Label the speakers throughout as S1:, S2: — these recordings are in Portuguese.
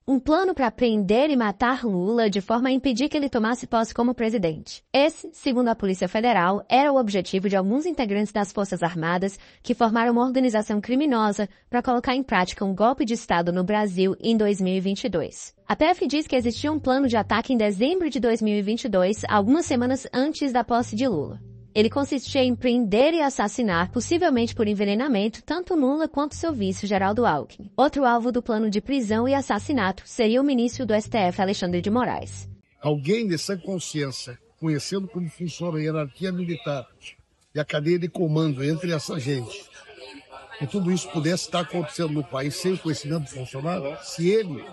S1: Um plano para prender e matar Lula de forma a impedir que ele tomasse posse como presidente. Esse, segundo a Polícia Federal, era o objetivo de alguns integrantes das Forças Armadas que formaram uma organização criminosa para colocar em prática um golpe de Estado no Brasil em 2022. A PF diz que existia um plano de ataque em dezembro de 2022, algumas semanas antes da posse de Lula. Ele consistia em prender e assassinar, possivelmente por envenenamento, tanto Lula quanto seu vice, Geraldo Alckmin. Outro alvo do plano de prisão e assassinato seria o ministro do STF, Alexandre de Moraes.
S2: Alguém de sã consciência, conhecendo como funciona a hierarquia militar e a cadeia de comando entre essa gente, que tudo isso pudesse estar acontecendo no país sem o conhecimento do funcionário, se ele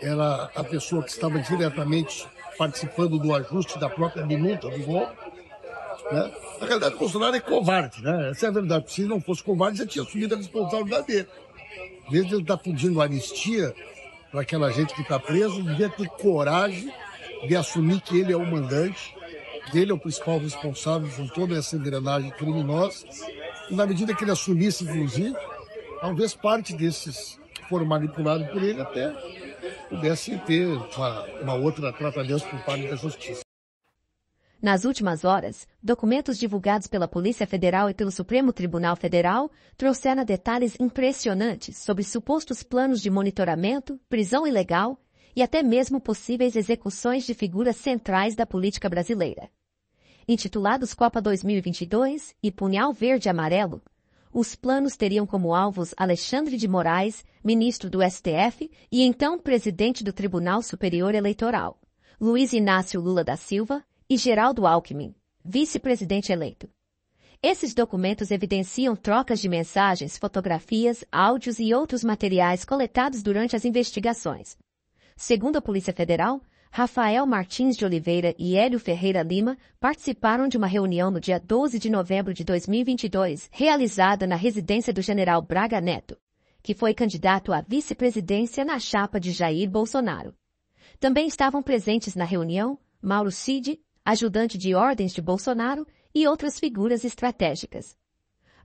S2: era a pessoa que estava diretamente participando do ajuste da própria minuta do golpe, né? Na realidade, o Bolsonaro é covarde, né? Essa é a verdade. Se não fosse covarde, já tinha assumido a responsabilidade dele. Em vez de ele estar pedindo anistia para aquela gente que está presa, ele devia ter coragem de assumir que ele é o mandante, que ele é o principal responsável por toda essa engrenagem criminosa. E na medida que ele assumisse, inclusive, talvez parte desses que foram manipulados por ele até pudessem ter uma outra tratamento por parte da justiça.
S1: Nas últimas horas, documentos divulgados pela Polícia Federal e pelo Supremo Tribunal Federal trouxeram detalhes impressionantes sobre supostos planos de monitoramento, prisão ilegal e até mesmo possíveis execuções de figuras centrais da política brasileira. Intitulados Copa 2022 e Punhal Verde e Amarelo, os planos teriam como alvos Alexandre de Moraes, ministro do STF e então presidente do Tribunal Superior Eleitoral, Luiz Inácio Lula da Silva, e Geraldo Alckmin, vice-presidente eleito. Esses documentos evidenciam trocas de mensagens, fotografias, áudios e outros materiais coletados durante as investigações. Segundo a Polícia Federal, Rafael Martins de Oliveira e Hélio Ferreira Lima participaram de uma reunião no dia 12 de novembro de 2022, realizada na residência do general Braga Neto, que foi candidato à vice-presidência na chapa de Jair Bolsonaro. Também estavam presentes na reunião Mauro Cid, ajudante de ordens de Bolsonaro, e outras figuras estratégicas.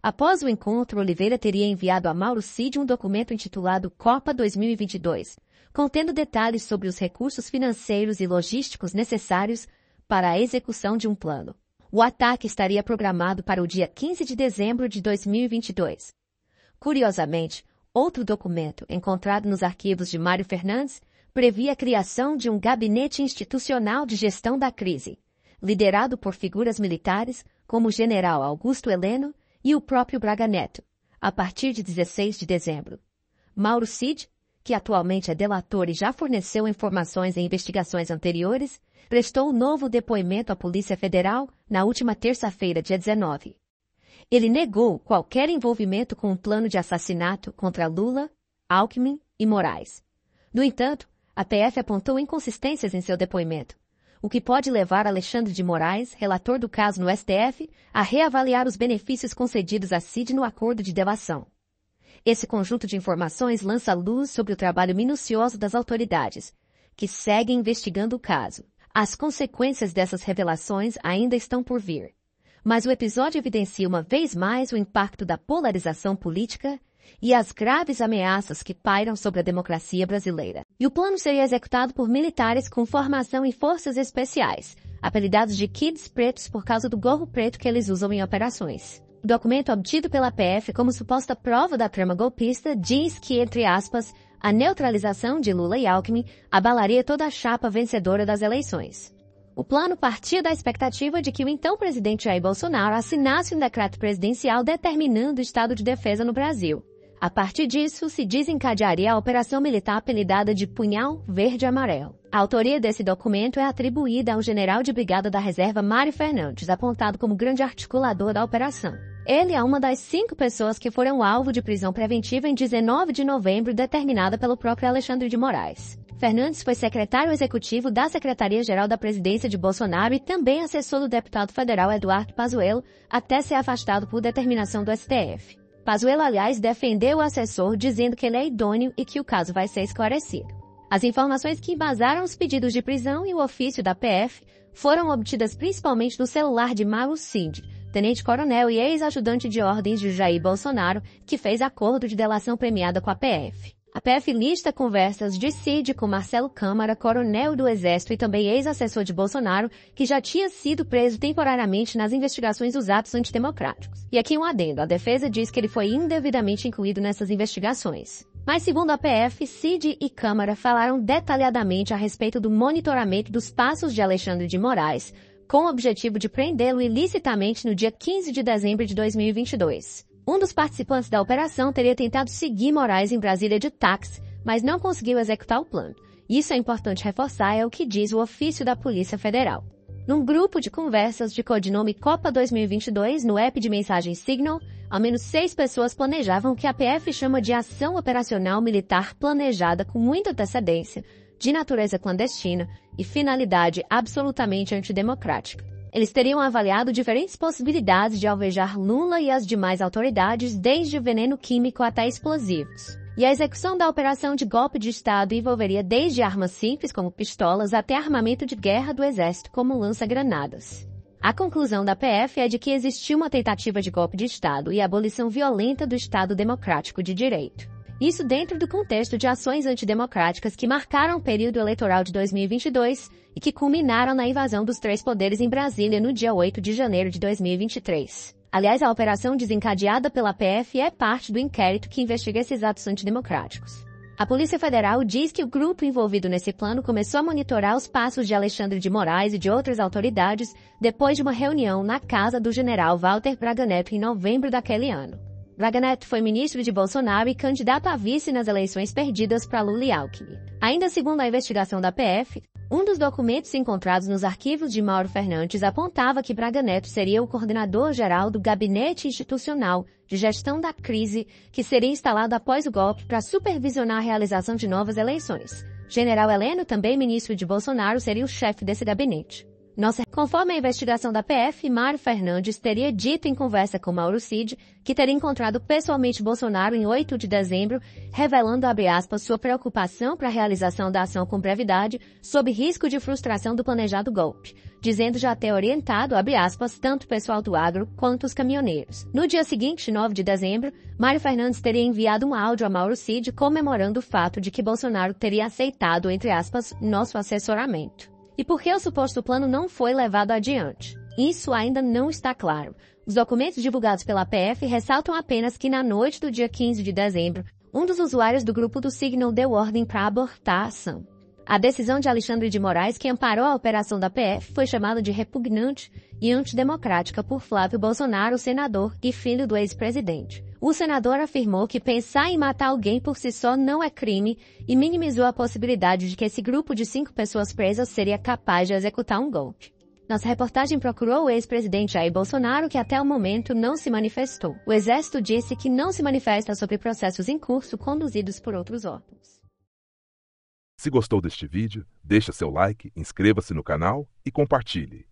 S1: Após o encontro, Oliveira teria enviado a Mauro Cid um documento intitulado Copa 2022, contendo detalhes sobre os recursos financeiros e logísticos necessários para a execução de um plano. O ataque estaria programado para o dia 15 de dezembro de 2022. Curiosamente, outro documento, encontrado nos arquivos de Mário Fernandes, previa a criação de um gabinete institucional de gestão da crise, liderado por figuras militares como o general Augusto Heleno e o próprio Braga Neto, a partir de 16 de dezembro. Mauro Cid, que atualmente é delator e já forneceu informações em investigações anteriores, prestou um novo depoimento à Polícia Federal na última terça-feira, dia 19. Ele negou qualquer envolvimento com um plano de assassinato contra Lula, Alckmin e Moraes. No entanto, a PF apontou inconsistências em seu depoimento, o que pode levar Alexandre de Moraes, relator do caso no STF, a reavaliar os benefícios concedidos a Cid no acordo de delação. Esse conjunto de informações lança luz sobre o trabalho minucioso das autoridades, que seguem investigando o caso. As consequências dessas revelações ainda estão por vir, mas o episódio evidencia uma vez mais o impacto da polarização política e as graves ameaças que pairam sobre a democracia brasileira. E o plano seria executado por militares com formação em forças especiais, apelidados de Kids Pretos por causa do gorro preto que eles usam em operações. O documento obtido pela PF como suposta prova da trama golpista diz que, entre aspas, a neutralização de Lula e Alckmin abalaria toda a chapa vencedora das eleições. O plano partia da expectativa de que o então presidente Jair Bolsonaro assinasse um decreto presidencial determinando o estado de defesa no Brasil. A partir disso, se desencadearia a operação militar apelidada de Punhal Verde e Amarelo. A autoria desse documento é atribuída ao general de brigada da reserva Mário Fernandes, apontado como grande articulador da operação. Ele é uma das 5 pessoas que foram alvo de prisão preventiva em 19 de novembro, determinada pelo próprio Alexandre de Moraes. Fernandes foi secretário executivo da Secretaria-Geral da Presidência de Bolsonaro e também assessor do deputado federal Eduardo Pazuello, até ser afastado por determinação do STF. Pazuello, aliás, defendeu o assessor, dizendo que ele é idôneo e que o caso vai ser esclarecido. As informações que embasaram os pedidos de prisão e o ofício da PF foram obtidas principalmente no celular de Mauro Cid, tenente-coronel e ex-ajudante de ordens de Jair Bolsonaro, que fez acordo de delação premiada com a PF. A PF lista conversas de Cid com Marcelo Câmara, coronel do Exército e também ex-assessor de Bolsonaro, que já tinha sido preso temporariamente nas investigações dos atos antidemocráticos. E aqui um adendo, a defesa diz que ele foi indevidamente incluído nessas investigações. Mas segundo a PF, Cid e Câmara falaram detalhadamente a respeito do monitoramento dos passos de Alexandre de Moraes, com o objetivo de prendê-lo ilicitamente no dia 15 de dezembro de 2022. Um dos participantes da operação teria tentado seguir Moraes em Brasília de táxi, mas não conseguiu executar o plano. Isso é importante reforçar, é o que diz o ofício da Polícia Federal. Num grupo de conversas de codinome Copa 2022, no app de mensagem Signal, ao menos 6 pessoas planejavam o que a PF chama de ação operacional militar planejada com muita antecedência, de natureza clandestina e finalidade absolutamente antidemocrática. Eles teriam avaliado diferentes possibilidades de alvejar Lula e as demais autoridades, desde veneno químico até explosivos. E a execução da operação de golpe de Estado envolveria desde armas simples, como pistolas, até armamento de guerra do Exército, como lança-granadas. A conclusão da PF é de que existiu uma tentativa de golpe de Estado e a abolição violenta do Estado Democrático de Direito. Isso dentro do contexto de ações antidemocráticas que marcaram o período eleitoral de 2022 e que culminaram na invasão dos 3 poderes em Brasília no dia 8 de janeiro de 2023. Aliás, a operação desencadeada pela PF é parte do inquérito que investiga esses atos antidemocráticos. A Polícia Federal diz que o grupo envolvido nesse plano começou a monitorar os passos de Alexandre de Moraes e de outras autoridades depois de uma reunião na casa do general Walter Braga Neto em novembro daquele ano. Braga Neto foi ministro de Bolsonaro e candidato a vice nas eleições perdidas para Lula e Alckmin. Ainda segundo a investigação da PF, um dos documentos encontrados nos arquivos de Mauro Fernandes apontava que Braga Neto seria o coordenador-geral do Gabinete Institucional de Gestão da Crise, que seria instalado após o golpe para supervisionar a realização de novas eleições. General Heleno, também ministro de Bolsonaro, seria o chefe desse gabinete. Conforme a investigação da PF, Mário Fernandes teria dito em conversa com Mauro Cid que teria encontrado pessoalmente Bolsonaro em 8 de dezembro, revelando, abre aspas, sua preocupação para a realização da ação com brevidade, sob risco de frustração do planejado golpe, dizendo já ter orientado, abre aspas, tanto o pessoal do agro quanto os caminhoneiros. No dia seguinte, 9 de dezembro, Mário Fernandes teria enviado um áudio a Mauro Cid comemorando o fato de que Bolsonaro teria aceitado, entre aspas, nosso assessoramento. E por que o suposto plano não foi levado adiante? Isso ainda não está claro. Os documentos divulgados pela PF ressaltam apenas que na noite do dia 15 de dezembro, um dos usuários do grupo do Signal deu ordem para abortar a ação. A decisão de Alexandre de Moraes, que amparou a operação da PF, foi chamada de repugnante e antidemocrática por Flávio Bolsonaro, senador e filho do ex-presidente. O senador afirmou que pensar em matar alguém por si só não é crime e minimizou a possibilidade de que esse grupo de 5 pessoas presas seria capaz de executar um golpe. Nossa reportagem procurou o ex-presidente Jair Bolsonaro, que até o momento não se manifestou. O Exército disse que não se manifesta sobre processos em curso conduzidos por outros órgãos.
S3: Se gostou deste vídeo, deixa seu like, inscreva-se no canal e compartilhe.